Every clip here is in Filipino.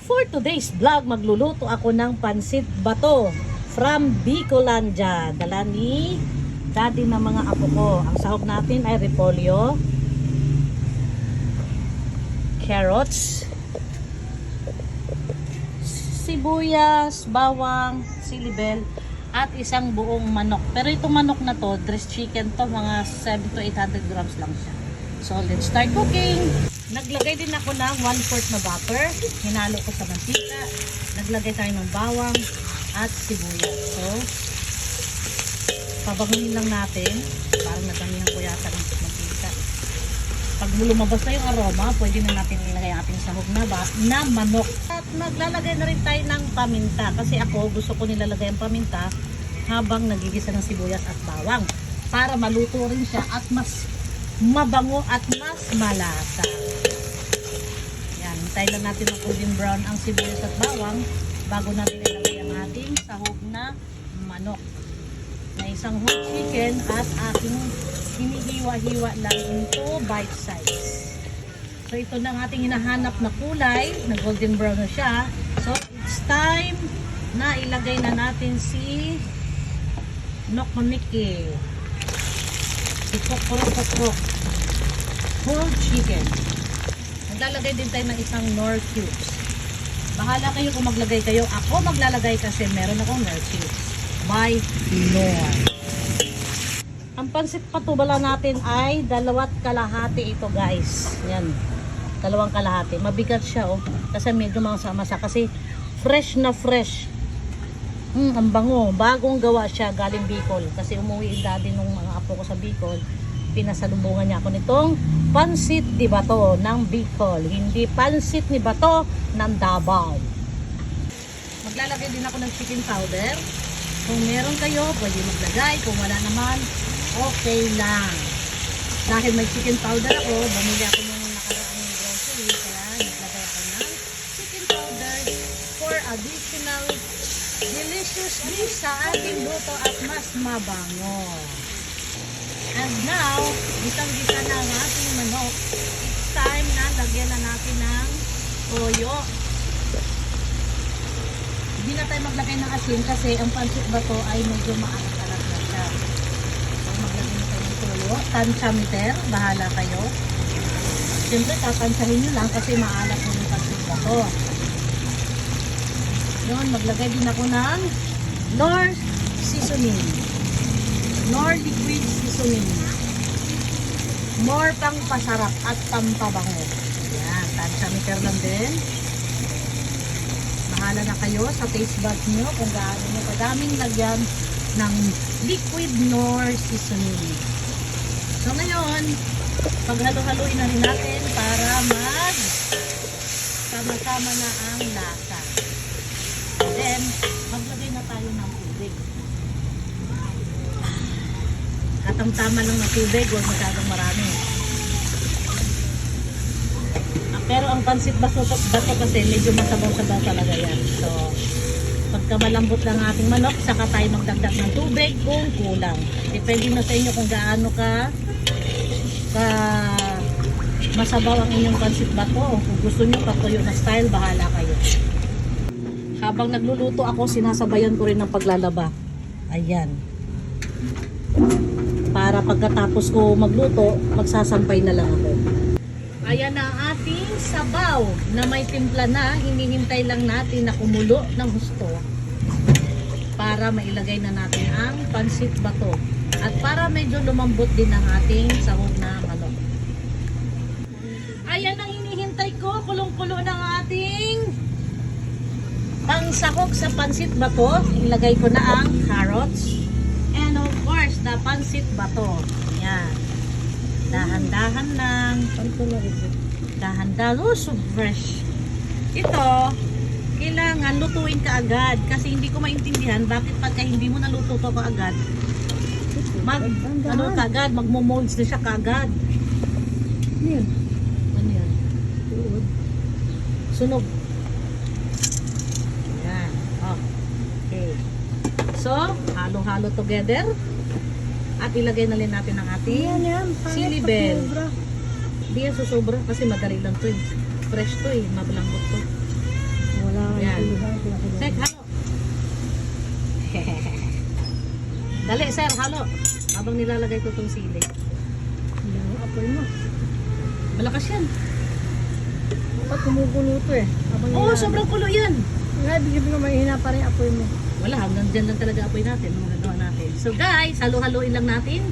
For today's vlog, magluluto ako ng pansit bato from Bicolandia. Dala ni daddy ng mga apo ko. Ang sahog natin ay repolyo, carrots, sibuyas, bawang, silibel, at isang buong manok. Pero itong manok na to, dressed chicken to, mga 700 to 800 grams lang siya. So let's start cooking. Naglagay din ako ng 1/4 na butter. Hinalo ko sa mantika. Naglagay tayo ng bawang at sibuyas. So pabangunin lang natin. Parang nadamihan ko yata ng mantika. Pag lumabas na yung aroma, pwede na natin ilagay ang ating sahog na manok. At maglalagay na rin tayo ng paminta. Kasi ako gusto ko nilalagay ang paminta habang nagigisa ng sibuyas at bawang. Para maluto rin siya at mas mabango at mas malasa. Yan, hintay lang natin ng golden brown ang sibuyas at bawang bago natin ilagay ang ating sahog na manok. Na isang whole chicken at aking hinihiwa-hiwa lang into bite size. So ito na ang ating hinahanap na kulay, na golden brown na siya. So it's time na ilagay na natin si nokmoniki. Ipokrok whole chicken. Maglalagay din tayo ng isang Knorr cubes. Bahala kayo kung maglagay kayo. Ako maglalagay kasi meron akong Knorr cubes by Knorr. Ang pansit patubala natin ay 2.5 ito guys. Yan, 2.5. Mabigat siya oh, kasi medyo masa-masa kasi fresh na fresh. Ang bango, bagong gawa siya galing Bicol kasi umuwi daddy nung mga apo ko sa Bicol. Pinasalubungan niya ako nitong pansit di bato ng Bicol, hindi pansit ni bato ng Davao. Maglalagay din ako ng chicken powder. Kung meron kayo, pwede maglagay. Kung wala naman, okay lang. Dahil may chicken powder ako, bumili ako nung nakaraang grocery, kaya naglagay ako ng chicken powder for additional deliciousness sa ating luto at mas mabango. And now, gisang-gisa na ang ating manok. It's time na lagyan na natin ng toyo. Hindi na tayo maglagay ng asin kasi ang pansit bato ay medyo maalat-alat na siya. So maglagay na tayo ng toyo. Tansyameter, bahala kayo. Siyempre tatansyahin nyo lang kasi maalat na yung pansit bato. Yun, maglagay din ako ng Knorr seasoning. Knorr liquid seasoning. More pang pasarap at pampabango. Yan, tansyameter lang din. Bahala na kayo sa taste buds nyo kung gaano nyo kadaming lagyan ng liquid Knorr seasoning. So ngayon, paghalo-haloin na rin natin para sama-sama na ang lasa. Then, maglagay na tayo ng tubig. Katamtama lang ng tubig, huwag masyadong marami. Pero ang pansit bato kasi medyo masabaw-sabaw talaga yan. So, pagka malambot lang ating manok, saka tayo magdagdag ng tubig kung kulang. Depende na sa inyo kung gaano ka masabaw ang inyong pansit bato. Kung gusto nyo patuyo na style, bahala kayo. Habang nagluluto ako, sinasabayan ko rin ng paglalaba. Ayan. Para pagkatapos ko magluto, magsasampay na lang ako. Ayan na ang ating sabaw na may timpla na. Hinihintay lang natin na kumulo ng husto para mailagay na natin ang pansit bato. At para medyo lumambot din ang ating sahog na manok. Ayan ang hinihintay ko. Kulong-kulo ng ating pangsahog sa pansit bato. Ilagay ko na ang carrots. And of course, the pansit bato. Yan. Dahan-dahan lang. Dahan-dahan. Oh, so fresh. Ito, kailangan lutuin ka agad. Kasi hindi ko maintindihan bakit pagka hindi mo naluto to kaagad, magmo-molds na siya kaagad. Yan. Ano yan? Sunog. Yan. Okay. So, halo-halo together. At ilagay na rin natin ang ating silibel. Hindi yan susobra kasi madali lang to eh. Fresh to eh, mabalambot to. Dali, sir, halo. Habang nilalagay ko itong sili. Hindi mo apoy mo. Malakas yan. Dapat kumukulo to eh. Habang Oo, sobrang kulo yan. Nga, ibig sabihin ko mahihina pa rin apoy mo. Wala, hanggang dyan lang talaga apoy natin. Mga gagawa natin. So guys, halo-haloin lang natin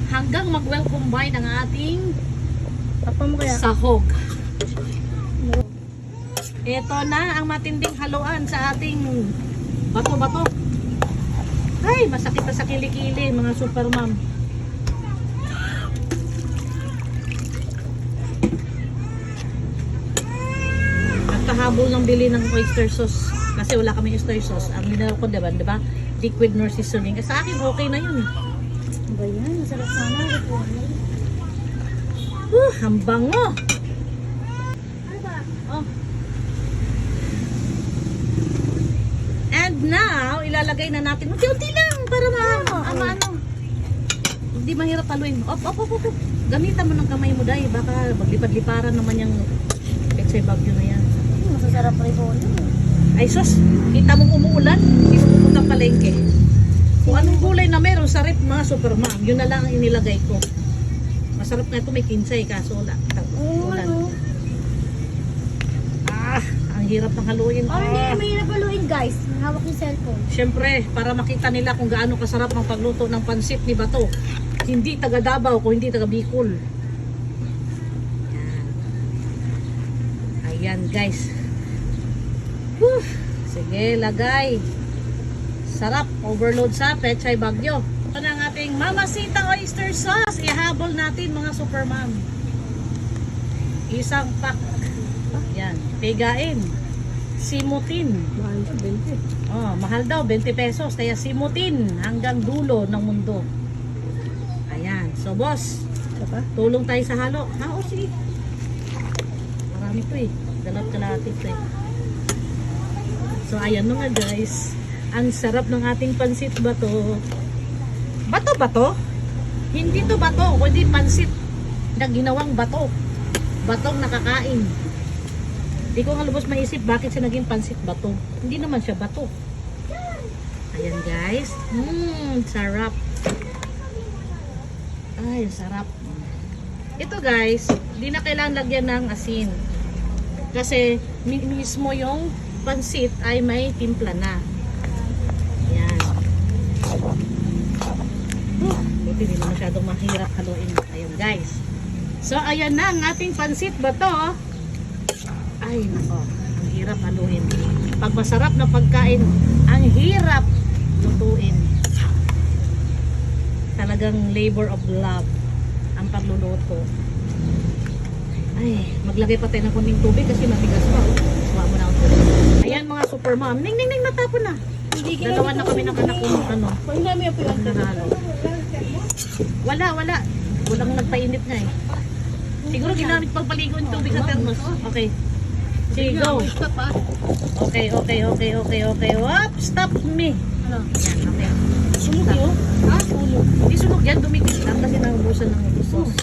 hanggang mag-well combine ang ating Tapon mo kaya. sahog. Ito na ang matinding haluan sa ating bato-bato. Ay, masakit pa sa kilikili, mga super mom. Nagkahabol ng bili ng oyster sauce kasi wala kami oyster sauce. Ang minero ko, diba? Liquid nor seasoning. Sa akin, okay na yun. Ano ba yan? Masarap sana. Ang bango! Ano ba? Oh. And now, ilalagay na natin. Unti-unti lang para ano. Hindi mahirap haluin. Op. Gamitan mo ng kamay mo, Day. Baka maglipad-liparan naman yung petsay bagyo na yan. Masasarap rin po. Ay sus, kita mong umuulan, hindi mo pupunta palengke. Kung anong gulay na meron sa rep, mga supermam, yun na lang ang inilagay ko. Masarap nga ito, may kinsay, kaso wala. Ulan. Ang hirap ng haluin. May napaluin guys. Hawak yung cellphone. Siyempre, para makita nila kung gaano kasarap ang pagluto ng pansit ni Bato. Hindi taga Davao, kung hindi taga Bicol. Yan. Ayan guys. Whew. Sige, lagay. Sarap, overload sa Pechay Bagyo. Ito na ang ating Mamacita oyster sauce. Ihabol natin mga super mom. Isang pack. Yan, pigain. Simutin. Mahal ka, 20. Oh, mahal daw, 20 pesos. Kaya simutin hanggang dulo ng mundo. Ayan. So, boss, tulong tayo sa halo. Oo, sige. Marami to eh. Dalawat kalahati to eh. So, ayan na nga guys. Ang sarap ng ating pansit bato. Bato-bato? Hindi to bato, kundi pansit na ginawang bato. Batong nakakain. Hindi ko nga lubos maisip bakit siya naging pansit bato. Hindi naman siya bato. Ayan guys. Sarap. Ay, sarap. Ito guys, hindi na kailangan lagyan ng asin. Kasi mismo yung pansit ay may timpla na. Ayan. Buti hindi na masyadong mahirap haluin. Ayan guys. So ayan na ang ating pansit bato. Ay nako, ang hirap haluin. Pag masarap na pagkain, ang hirap lutuin. Talagang labor of love ang pagluluto. Ay, maglagay pa tayo ng kunting tubig kasi matigas pa. Suwa mo na ako. Ayan mga super mom. Ning, natapon na. Dalawa na kami ng anak ko ano. Kung namin po yung Nanalo. Wala. Walang nagpainit nga eh. Siguro ginamit pagpaligo yung tubig sa thermos. Okay. Sige, go. Okay. Whoop, stop me. Ano? Yan, okay. Sunog yun? Ha? Sunog. Hindi sunog yan, dumikit lang kasi naubusan ng sauce.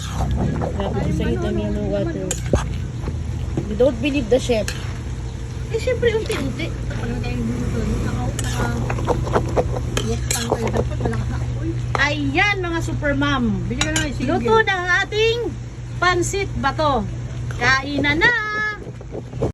Grabe sa ito niya ng water. We don't believe the chef. Eh, syempre, unti-unti. Ayan, mga super mom. Luto na ang ating pansit bato. Kainan na!